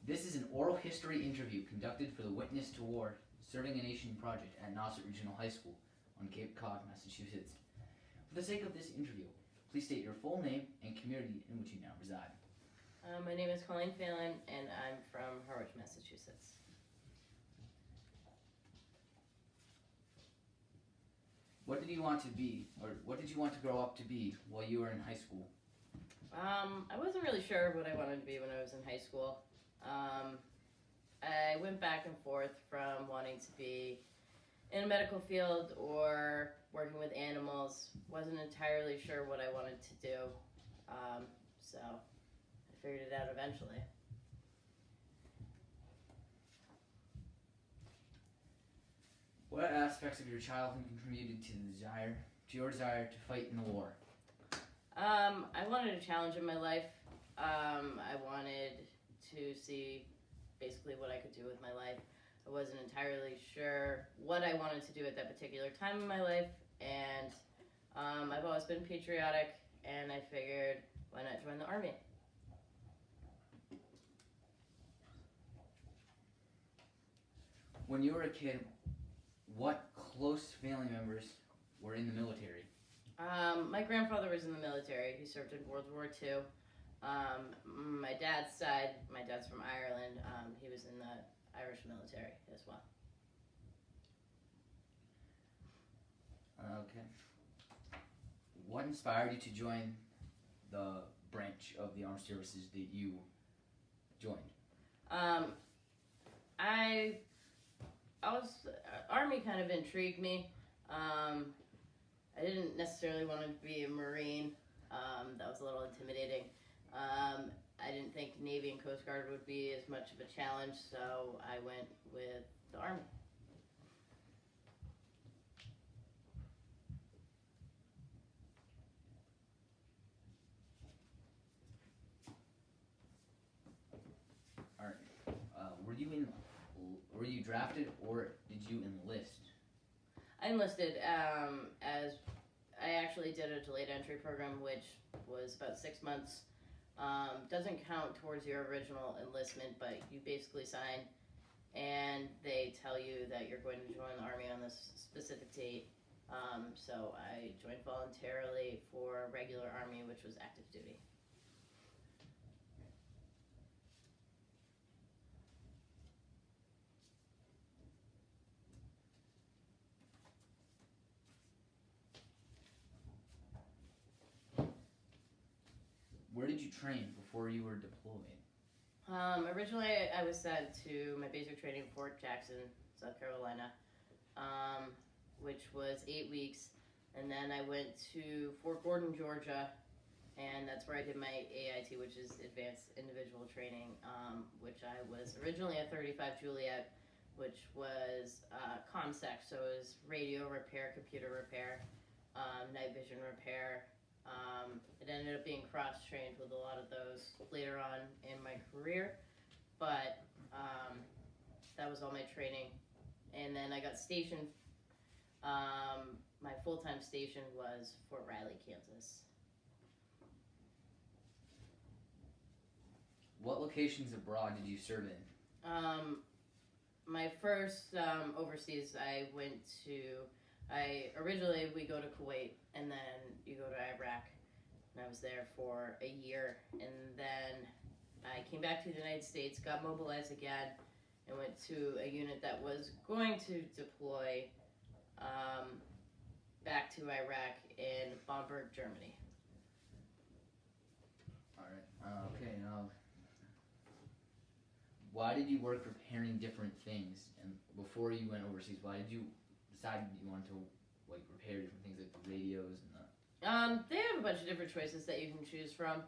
This is an oral history interview conducted for the Witness to War Serving a Nation project at Nauset Regional High School on Cape Cod, Massachusetts. For the sake of this interview, please state your full name and community in which you now reside. My name is Colleen Phelan, and I'm from Harwich, Massachusetts. What did you want to be, or what did you want to grow up to be while you were in high school? I wasn't really sure what I wanted to be when I was in high school. I went back and forth from wanting to be in a medical field or working with animals. Wasn't entirely sure what I wanted to do, so I figured it out eventually. What aspects of your childhood contributed to your desire to fight in the war? I wanted a challenge in my life. I wanted to see basically what I could do with my life. I wasn't entirely sure what I wanted to do at that particular time in my life, and I've always been patriotic, and I figured, why not join the Army? When you were a kid, what close family members were in the military? My grandfather was in the military. He served in World War II. My dad's side, my dad's from Ireland, he was in the Irish military as well. Okay. What inspired you to join the branch of the armed services that you joined? Army kind of intrigued me. I didn't necessarily want to be a Marine. That was a little intimidating. I didn't think Navy and Coast Guard would be as much of a challenge, so I went with the Army. All right. Were you drafted or did you enlist? I enlisted as I actually did a delayed entry program, which was about 6 months. Doesn't count towards your original enlistment, but you basically sign and they tell you that you're going to join the Army on this specific date. So I joined voluntarily for regular Army, which was active duty. Where did you train before you were deployed? Originally, I was sent to my basic training in Fort Jackson, South Carolina, which was 8 weeks. And then I went to Fort Gordon, Georgia, and that's where I did my AIT, which is Advanced Individual Training, which I was originally a 35 Juliet, which was ComSec, so it was radio repair, computer repair, night vision repair. It ended up being cross-trained with a lot of those later on in my career, but that was all my training. And then I got stationed, my full-time station was Fort Riley, Kansas. What locations abroad did you serve in? My first overseas, originally we go to Kuwait, and then you go to Iraq, and I was there for a year, and then I came back to the United States, got mobilized again, and went to a unit that was going to deploy back to Iraq in Bamberg, Germany. All right. Okay. Why did you work repairing different things? And before you went overseas, why did you decide you wanted to repair different things like the radios and the? They have a bunch of different choices that you can choose from.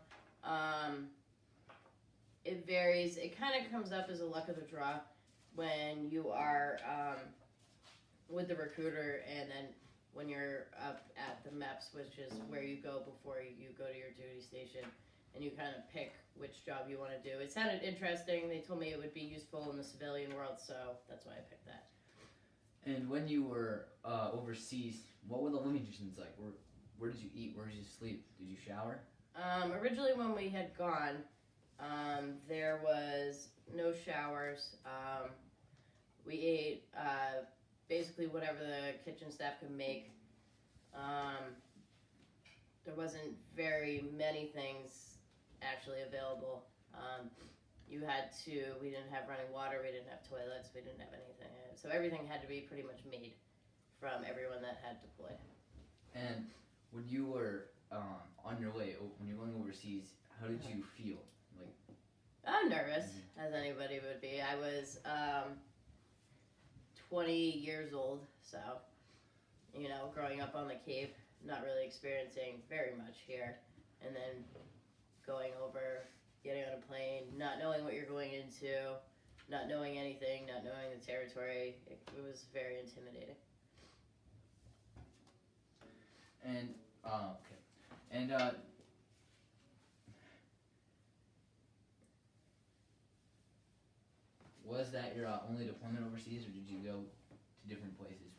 It varies. It kind of comes up as a luck of the draw when you are with the recruiter, and then when you're up at the MEPS, which is where you go before you go to your duty station, and you kind of pick which job you want to do. It sounded interesting. They told me it would be useful in the civilian world, so that's why I picked that. And when you were overseas, what were the living conditions like? Where did you eat? Where did you sleep? Did you shower? Originally when we had gone, there was no showers. We ate basically whatever the kitchen staff could make. There wasn't very many things actually available. We didn't have running water, we didn't have toilets, we didn't have anything. So everything had to be pretty much made from everyone that had deployed. And when you were on your way, when you were going overseas, how did you feel? Like, I'm nervous, as anybody would be. I was 20 years old, so, growing up on the Cape, not really experiencing very much here, and then going over, getting on a plane, not knowing what you're going into, not knowing anything, not knowing the territory, it was very intimidating. And, okay. And, was that your only deployment overseas, or did you go to different places?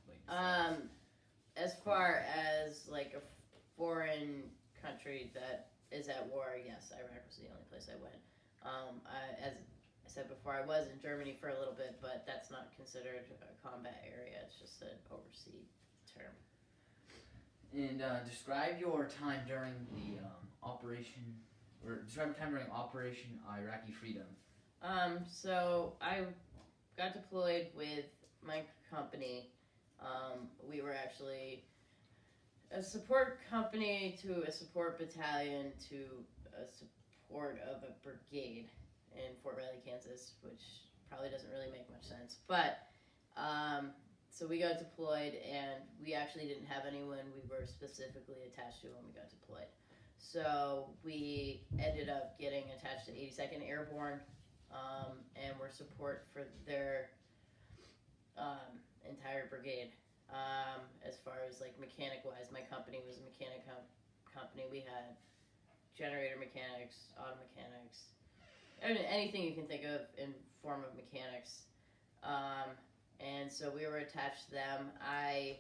As far as like a foreign country that is at war, yes, Iraq was the only place I went. As I said before, I was in Germany for a little bit, but that's not considered a combat area. It's just an overseas term. And describe your time during the describe your time during Operation Iraqi Freedom. So I got deployed with my company. We were actually a support company to a support battalion to a support of a brigade in Fort Riley, Kansas, which probably doesn't really make much sense. But, so we got deployed, and we actually didn't have anyone we were specifically attached to when we got deployed. So we ended up getting attached to 82nd Airborne, and were support for their entire brigade. As far as like mechanic wise, my company was a mechanic company. We had generator mechanics, auto mechanics, anything you can think of in form of mechanics. And so we were attached to them. I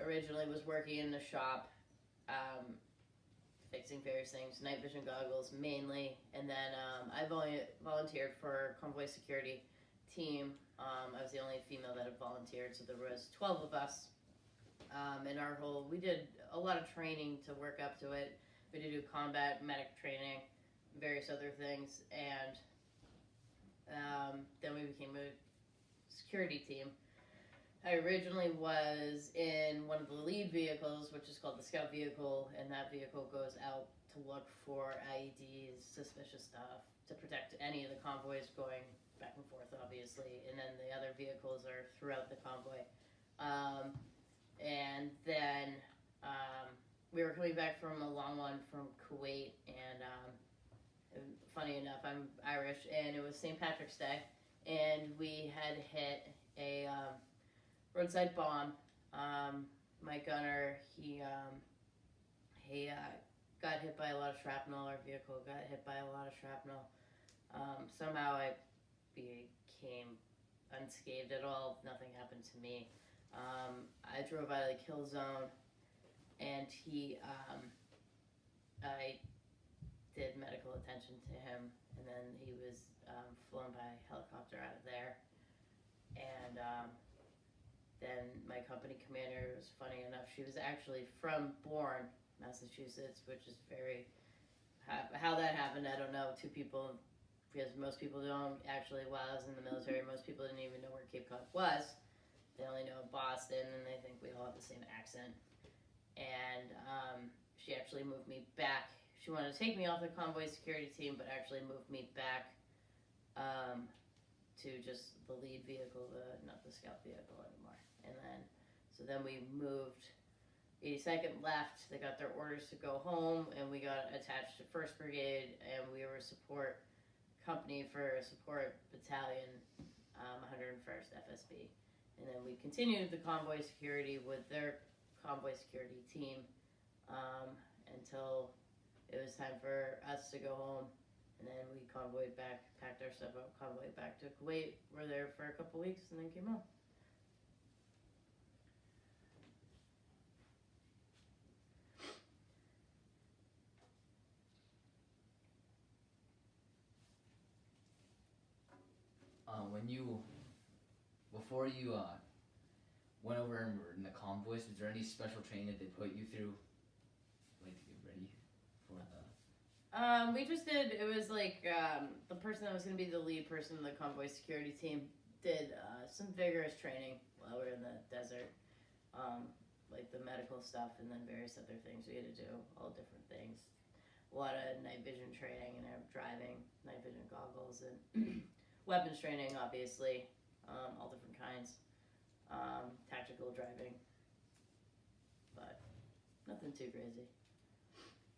originally was working in the shop, fixing various things, night vision goggles mainly, and then I volunteered for convoy security team. I was the only female that had volunteered, so there was 12 of us. And we did a lot of training to work up to it. We did do combat, medic training, various other things, and then we became a security team. I originally was in one of the lead vehicles, which is called the scout vehicle, and that vehicle goes out to look for IEDs, suspicious stuff, to protect any of the convoys going back and forth, obviously, and then the other vehicles are throughout the convoy. And then we were coming back from a long one from Kuwait, and funny enough, I'm Irish, and it was St. Patrick's Day, and we had hit a roadside bomb. My gunner, he got hit by a lot of shrapnel. Our vehicle got hit by a lot of shrapnel. Somehow I became unscathed at all. Nothing happened to me. I drove out of the kill zone, and I did medical attention to him, and then he was flown by helicopter out of there. And then my company commander, was funny enough, she was actually from Bourne, Massachusetts, which is how that happened, I don't know. Two people, because most people don't actually, while I was in the military, most people didn't even know where Cape Cod was. They only know Boston, and they think we all have the same accent. And she actually moved me back. She wanted to take me off the convoy security team, but actually moved me back to just the lead vehicle, not the scout vehicle anymore. And then we moved. 82nd left. They got their orders to go home, and we got attached to 1st Brigade, and we were support company for support battalion, 101st FSB. And then we continued the convoy security with their convoy security team until it was time for us to go home. And then we convoyed back, packed our stuff up, convoyed back to Kuwait. We're there for a couple weeks and then came home. before you went over and were in the convoys, was there any special training that they put you through, like to get ready for the? We just did. It was like the person that was going to be the lead person in the convoy security team did some vigorous training while we were in the desert, like the medical stuff and then various other things we had to do, all different things. A lot of night vision training and driving, night vision goggles, and weapons training, obviously, all different kinds. Tactical driving, but nothing too crazy.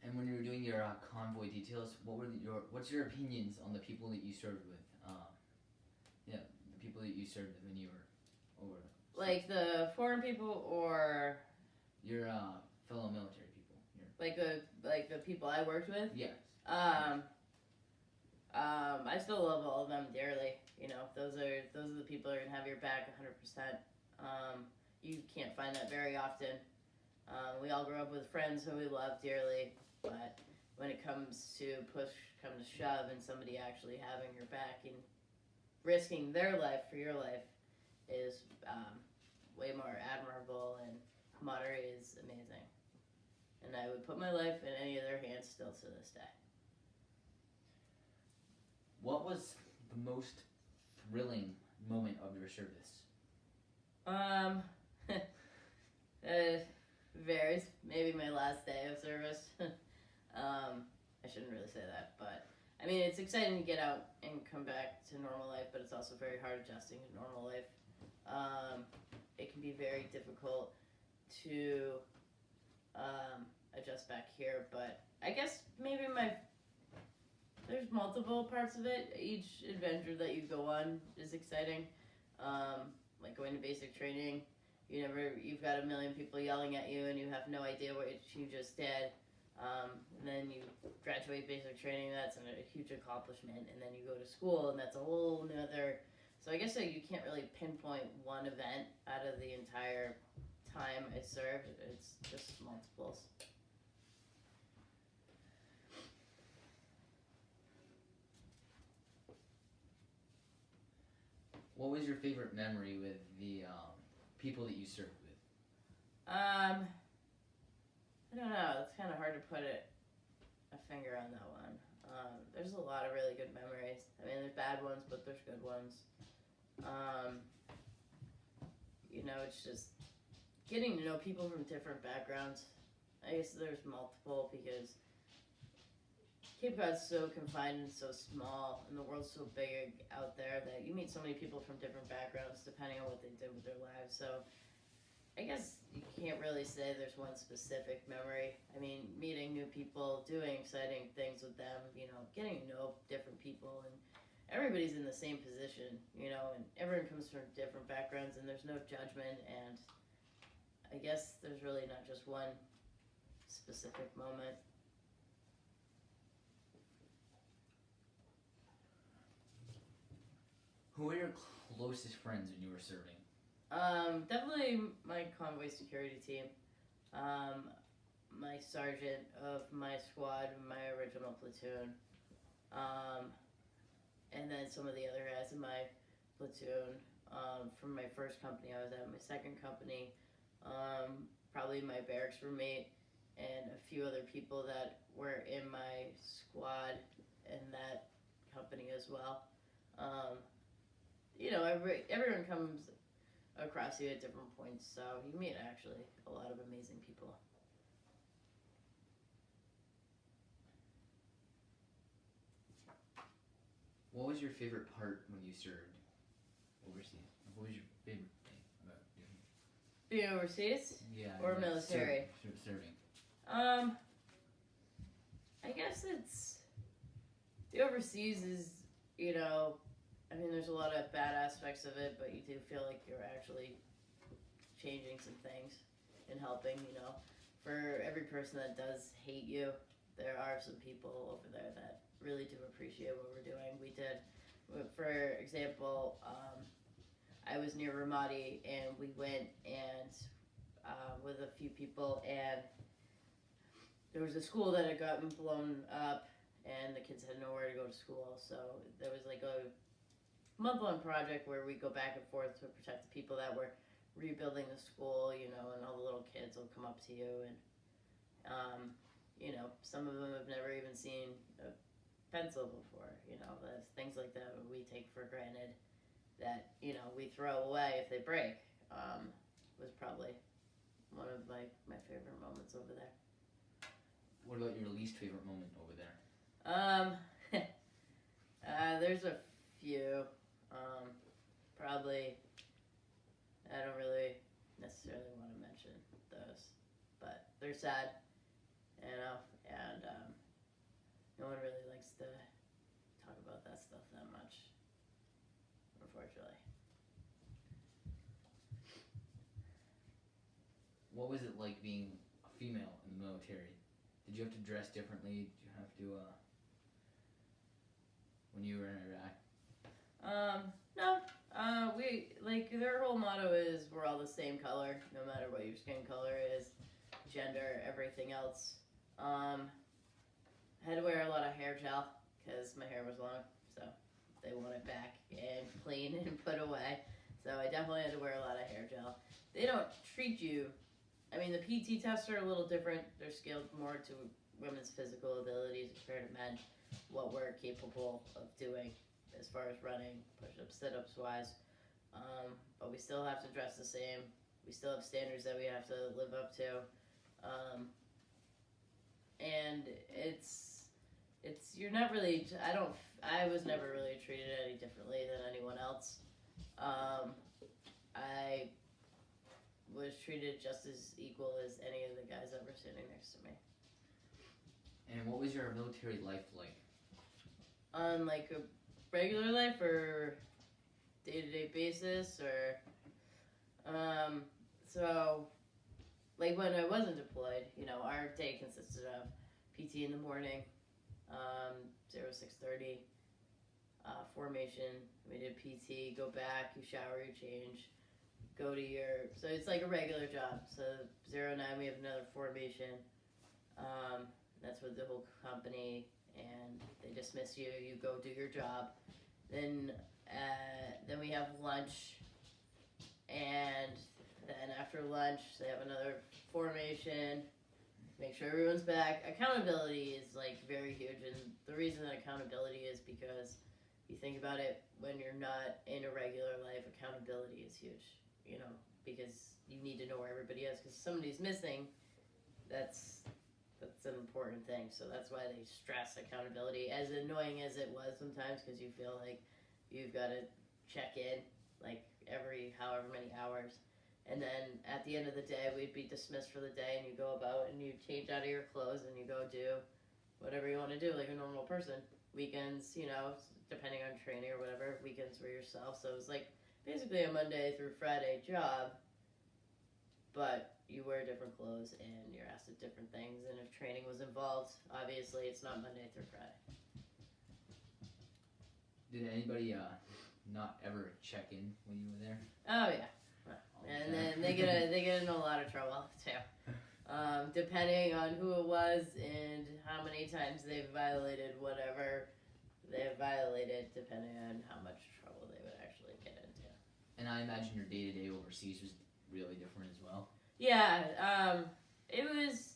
And when you were doing your convoy details, what's your opinions on the people that you served with? The people that you served with when you were over. Like the foreign people, or your fellow military people. Like the people I worked with. Yes. I still love all of them dearly. You know, those are the people that are gonna have your back 100%. You can't find that very often. We all grew up with friends who we love dearly, but when it comes to come to shove, and somebody actually having your back and risking their life for your life is way more admirable, and camaraderie is amazing. And I would put my life in any of their hands still to this day. What was the most thrilling moment of your service? Varies. Maybe my last day of service. I shouldn't really say that, but I mean, it's exciting to get out and come back to normal life, but it's also very hard adjusting to normal life. It can be very difficult to adjust back here, but I guess maybe there's multiple parts of it. Each adventure that you go on is exciting. Like going to basic training, you've got a million people yelling at you and you have no idea what you just did. And then you graduate basic training, that's a huge accomplishment. And then you go to school, and that's a whole nother. So I guess you can't really pinpoint one event out of the entire time I served. It's just multiples. What was your favorite memory with the people that you served with? I don't know. It's kind of hard to put a finger on that one. There's a lot of really good memories. I mean, there's bad ones, but there's good ones. It's just getting to know people from different backgrounds. I guess there's multiple, because Cape Cod's so confined and so small, and the world's so big out there that you meet so many people from different backgrounds depending on what they did with their lives. So I guess you can't really say there's one specific memory. I mean, meeting new people, doing exciting things with them, getting to know different people, and everybody's in the same position, and everyone comes from different backgrounds, and there's no judgment, and I guess there's really not just one specific moment. Who were your closest friends when you were serving? Definitely my convoy security team. My sergeant of my squad, my original platoon. And then some of the other guys in my platoon. From my first company I was at, my second company. Probably my barracks roommate and a few other people that were in my squad in that company as well. Everyone comes across you at different points, so you meet actually a lot of amazing people. What was your favorite part when you served overseas? What was your favorite thing about doing? Being overseas? Yeah. Or military? Serving. I guess it's the overseas is, there's a lot of bad aspects of it, but you do feel like you're actually changing some things and helping, For every person that does hate you, there are some people over there that really do appreciate what we're doing. We did, for example, I was near Ramadi, and we went and with a few people, and there was a school that had gotten blown up, and the kids had nowhere to go to school, so there was like month-long project where we go back and forth to protect the people that were rebuilding the school, you know, and all the little kids will come up to you and, you know, some of them have never even seen a pencil before, you know, things like that we take for granted that, you know, we throw away if they break, was probably one of my favorite moments over there. What about your least favorite moment over there? There's a few. Probably, I don't really necessarily want to mention those, but they're sad, you know, and no one really likes to talk about that stuff that much, unfortunately. What was it like being a female in the military? Did you have to dress differently? Did you have to, when you were in Iraq? No. We, like, their whole motto is we're all the same color, no matter what your skin color is, gender, everything else. I had to wear a lot of hair gel, because my hair was long, so they want it back and clean and put away. So I definitely had to wear a lot of hair gel. They don't treat you, I mean, the PT tests are a little different. They're scaled more to women's physical abilities compared to men, what we're capable of doing as far as running, push-ups, sit-ups wise. But we still have to dress the same. We still have standards that we have to live up to. And it's you're not really, I was never really treated any differently than anyone else. I was treated just as equal as any of the guys that were sitting next to me. And what was your military life like? On like a regular life or day-to-day basis, or so like when I wasn't deployed, you know, our day consisted of PT in the morning, 0630, formation. We did PT, go back, you shower, you change, go to your, so it's like a regular job. So 09 we have another formation. That's with the whole company, and they dismiss you. You go do your job. Then we have lunch, and then after lunch they have another formation. Make sure everyone's back. Accountability is like very huge, and the reason that accountability is because you think about it, when you're not in a regular life, accountability is huge. You know, because you need to know where everybody is. Because somebody's missing, that's an important thing. So that's why they stress accountability, as annoying as it was sometimes, because you feel like you've got to check in like every however many hours. And then at the end of the day, we'd be dismissed for the day, and you go about and you change out of your clothes and you go do whatever you want to do like a normal person. Weekends, you know, depending on training or whatever, weekends were yourself. So it was like basically a Monday through Friday job, but you wear different clothes and you're asked at different things. And if training was involved, obviously it's not Monday through Friday. Did anybody not ever check in when you were there? Oh yeah. And then they get in a lot of trouble too, depending on who it was and how many times they've violated whatever they've violated, depending on how much trouble they would actually get into. And I imagine your day-to-day overseas was really different as well. Yeah, it was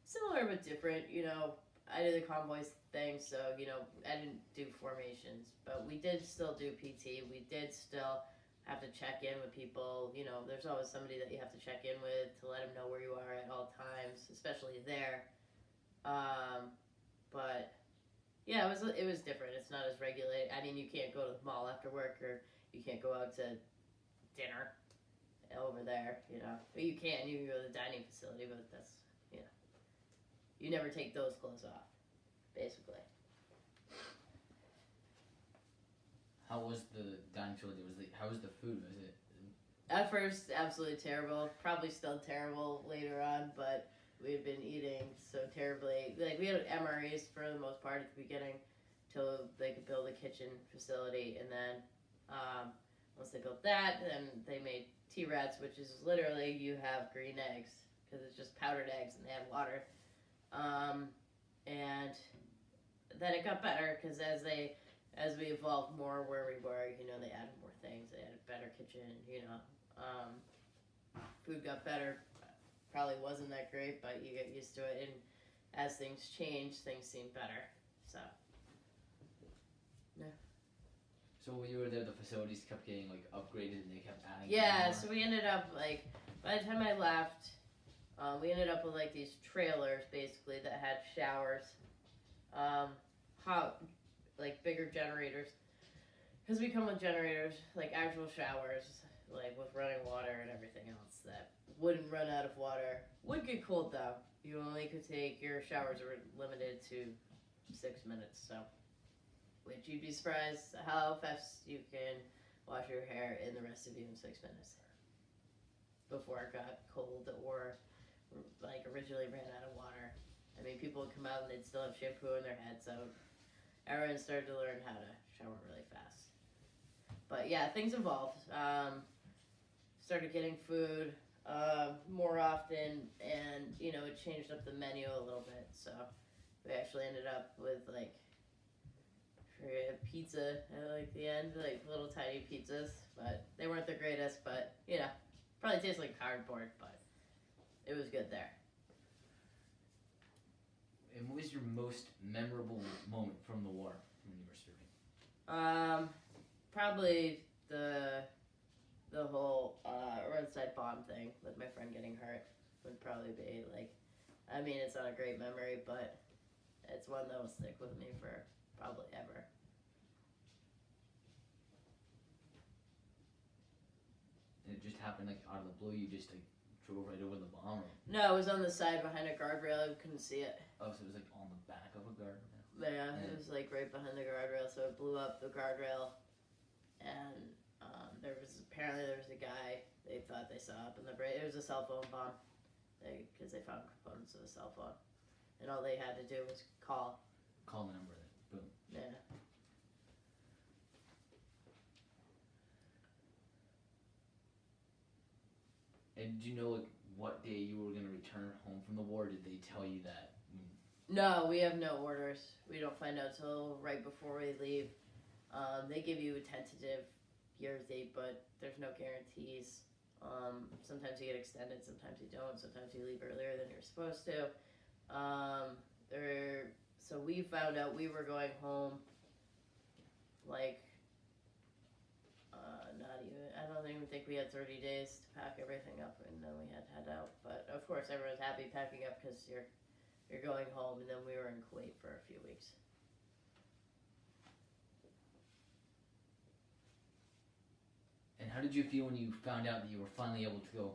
similar but different. You know, I did the convoys thing, so you know I didn't do formations, but we did still do PT. We did still have to check in with people. You know, there's always somebody that you have to check in with to let them know where you are at all times, especially there. But yeah, it was different. It's not as regulated. I mean, you can't go to the mall after work, or you can't go out to dinner over there. You know, but you can. You can go to the dining facility, but that's, you know, you never take those clothes off, basically. How was the dining facility? How was the food? Was it? At first, absolutely terrible. Probably still terrible later on, but we had been eating so terribly. Like, we had MREs for the most part at the beginning till they could build a kitchen facility, and then once they built that, then they made T-Rats, which is literally you have green eggs, because it's just powdered eggs and they add water. And then it got better, because as they as we evolved more where we were, they added more things. They added a better kitchen, food got better. Probably wasn't that great, but you get used to it. And as things change, things seem better. So, yeah. So when you were there, the facilities kept getting like upgraded, and they kept adding. Yeah. more? So we ended up like by the time I left, we ended up with like these trailers basically that had showers, hot, like bigger generators. Because we come with generators, like actual showers, like with running water and everything else that wouldn't run out of water. Would get cold though. You only could take, your showers are limited to 6 minutes, so. Which you'd be surprised how fast you can wash your hair in the rest of you in 6 minutes. Before it got cold or like originally ran out of water. I mean, people would come out and they'd still have shampoo in their head, so everyone started to learn how to shower really fast. But yeah, things evolved. Started getting food more often, and it changed up the menu a little bit. So we actually ended up with like pizza at like the end, like little tiny pizzas, but they weren't the greatest. But probably tastes like cardboard, but it was good there. And what was your most memorable moment from the war when you were serving? Probably the whole roadside bomb thing with my friend getting hurt would probably be like, I mean, it's not a great memory, but it's one that will stick with me for probably ever. And it just happened like out of the blue. You just like drove right over the bomb. Or... No, it was on the side behind a guardrail. I couldn't see it. Oh, so it was like on the back of a guardrail. Yeah, it was like right behind the guardrail, so it blew up the guardrail, and there was a guy they thought they saw up in the it was a cell phone bomb, because they found components of a cell phone, and all they had to do was call the number. Boom. Yeah. And did you know like what day you were gonna return home from the war? Did they tell you that? No, we have no orders. We don't find out till right before we leave. They give you a tentative year's date, but there's no guarantees. Sometimes you get extended, sometimes you don't. Sometimes you leave earlier than you're supposed to. So we found out we were going home like not even, I don't even think we had 30 days to pack everything up, and then we had to head out. But of course everyone's happy packing up because you're going home, and then we were in Kuwait for a few weeks. And how did you feel when you found out that you were finally able to go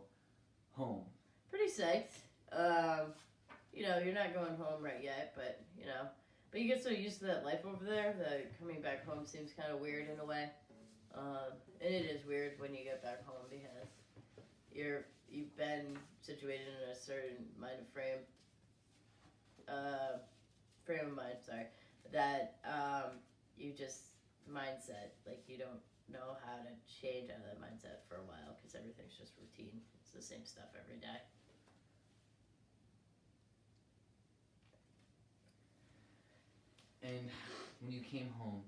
home? Pretty psyched. You're not going home right yet, but but you get so used to that life over there that coming back home seems kind of weird in a way. And it is weird when you get back home because you've been situated in a certain frame of mind, that you just mindset, like you don't know how to change out of that mindset for a while because everything's just routine. It's the same stuff every day. And when you came home,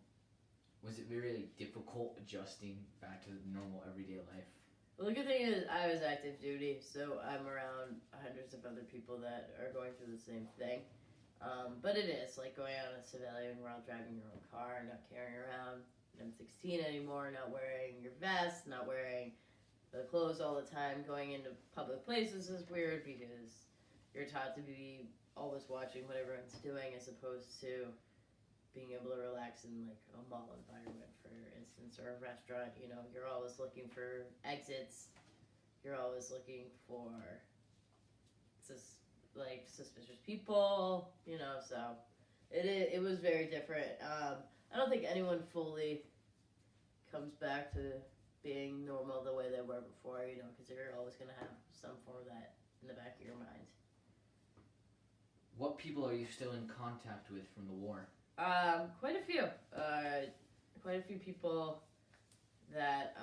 was it very difficult adjusting back to the normal everyday life? Well, the good thing is I was active duty, so I'm around hundreds of other people that are going through the same thing. But it is like going out in a civilian world, driving your own car, not carrying around an M16 anymore, not wearing your vest, not wearing the clothes all the time. Going into public places is weird because you're taught to be always watching what everyone's doing as opposed to being able to relax in like a mall environment, for instance, or a restaurant. You're always looking for exits. You're always looking for suspicious people, so it was very different. I don't think anyone fully comes back to being normal the way they were before, because you're always going to have some form of that in the back of your mind. What people are you still in contact with from the war? Quite a few. Quite a few people that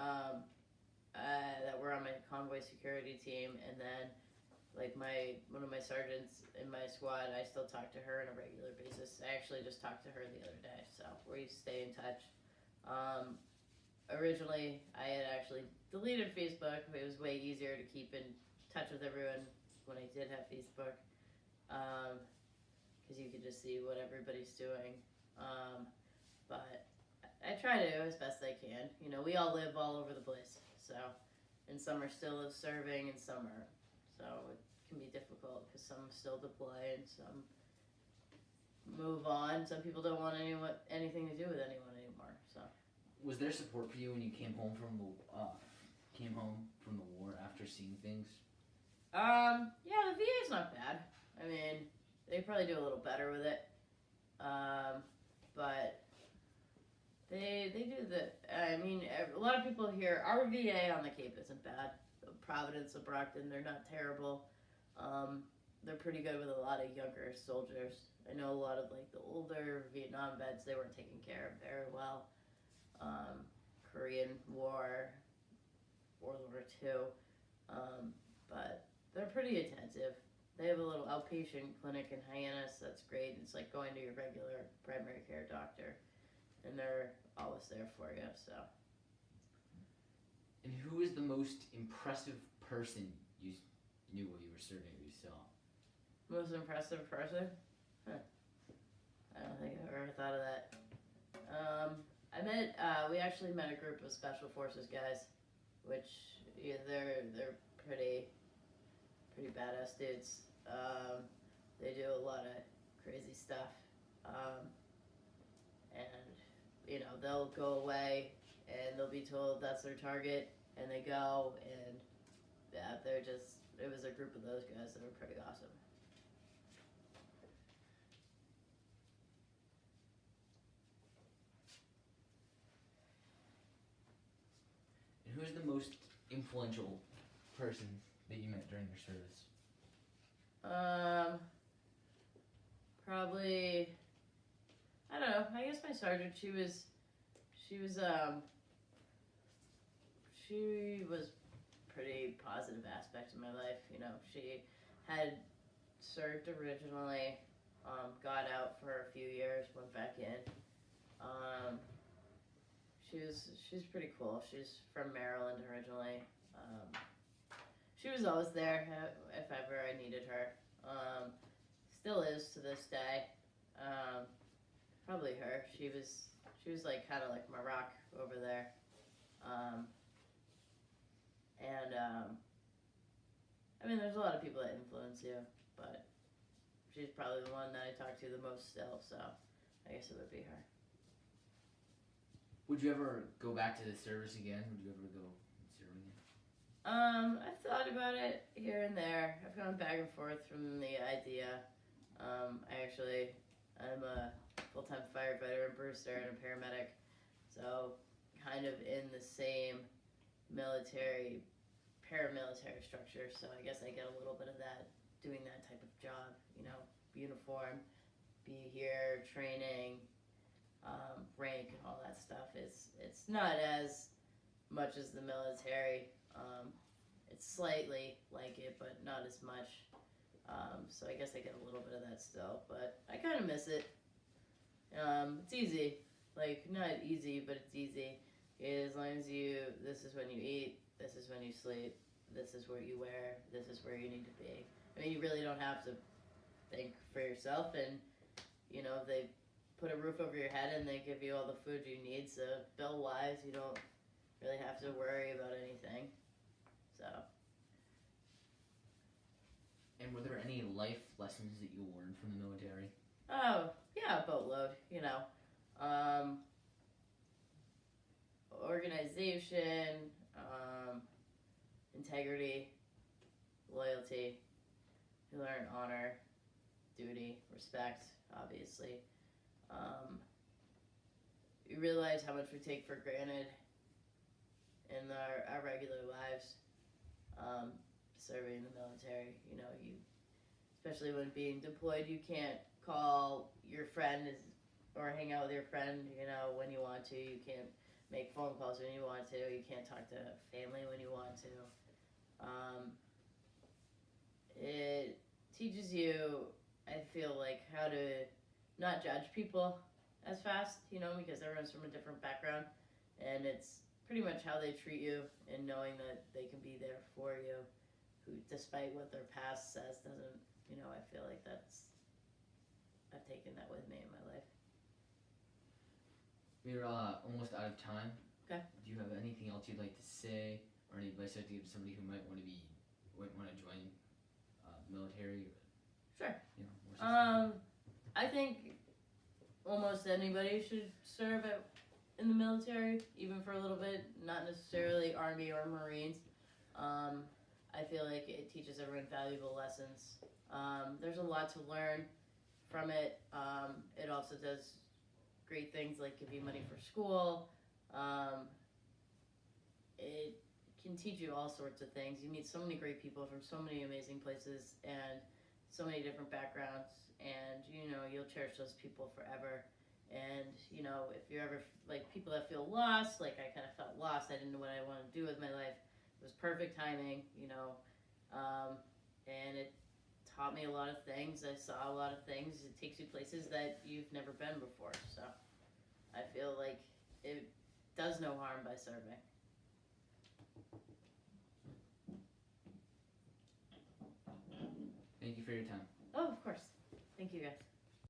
that were on my convoy security team, and then like one of my sergeants in my squad, I still talk to her on a regular basis. I actually just talked to her the other day, so we stay in touch. Originally, I had actually deleted Facebook. It was way easier to keep in touch with everyone when I did have Facebook, because you could just see what everybody's doing. But I try to as best I can. You know, we all live all over the place, so, and some are still serving and some are, so it can be difficult because some still deploy and some move on. Some people don't want anything to do with anyone anymore. So, was there support for you when you came home from the war after seeing things? Yeah, the VA's not bad. I mean, they probably do a little better with it, but they do the. I mean, a lot of people here. Our VA on the Cape isn't bad. Providence and Brockton, they're not terrible. They're pretty good with a lot of younger soldiers. I know a lot of like the older Vietnam vets, they weren't taken care of very well. Korean War, World War II, but they're pretty attentive. They have a little outpatient clinic in Hyannis that's great. It's like going to your regular primary care doctor, and they're always there for you. So. And who is the most impressive person you knew while you were serving, or you saw? Most impressive person? Huh. I don't think I've ever thought of that. We actually met a group of Special Forces guys, which, yeah, they're pretty badass dudes. They do a lot of crazy stuff. And, you know, they'll go away and they'll be told that's their target, and they go, and yeah, it was a group of those guys that were pretty awesome. And who is the most influential person that you met during your service? Probably, I don't know, I guess my sergeant, she was pretty positive aspect of my life. You know, she had served originally, got out for a few years, went back in. She's pretty cool. She's from Maryland originally. She was always there if ever I needed her. Still is to this day. Probably her. She was like kind of like my rock over there. I mean, there's a lot of people that influence you, but she's probably the one that I talk to the most still, so I guess it would be her. Would you ever go back to the service again? Would you ever go serve again? I've thought about it here and there. I've gone back and forth from the idea. I'm a full-time firefighter and Brewster and a paramedic, so kind of in the same paramilitary structure, so I guess I get a little bit of that doing that type of job, you know, uniform, be here, training, rank and all that stuff. It's not as much as the military. It's slightly like it, but not as much. So I guess I get a little bit of that still, but I kind of miss it. It's easy, like not easy, but it's easy. As long as this is when you eat, this is when you sleep, this is what you wear, this is where you need to be. I mean, you really don't have to think for yourself, and you know, they put a roof over your head and they give you all the food you need, so bill-wise, you don't really have to worry about anything. So. And were there any life lessons that you learned from the military? Oh, yeah, a boatload, you know. Organization, integrity, loyalty. You learn honor, duty, respect, obviously. You realize how much we take for granted in our regular lives. Serving in the military, you know, especially when being deployed, you can't call your friend or hang out with your friend, you know, when you want to. You can't make phone calls when you want to. You can't talk to family when you want to. it teaches you, I feel like, how to not judge people as fast, because everyone's from a different background, and it's pretty much how they treat you, and knowing that they can be there for you, who, despite what their past says, doesn't, I feel like I've taken that with me in my life. We're almost out of time. Okay. Do you have anything else you'd like to say, or any advice you'd like to give to somebody who might want to join military? Sure. More I think almost anybody should serve in the military, even for a little bit. Not necessarily Army or Marines. I feel like it teaches everyone valuable lessons. There's a lot to learn from it. It also does great things like give you money for school. It can teach you all sorts of things. You meet so many great people from so many amazing places and so many different backgrounds, and you'll cherish those people forever. And if you're ever like people that feel lost, like I kind of felt lost, I didn't know what I wanted to do with my life. It was perfect timing, and it taught me a lot of things. I saw a lot of things. It takes you places that you've never been before. So I feel like it does no harm by serving. Thank you for your time. Oh, of course. Thank you, guys.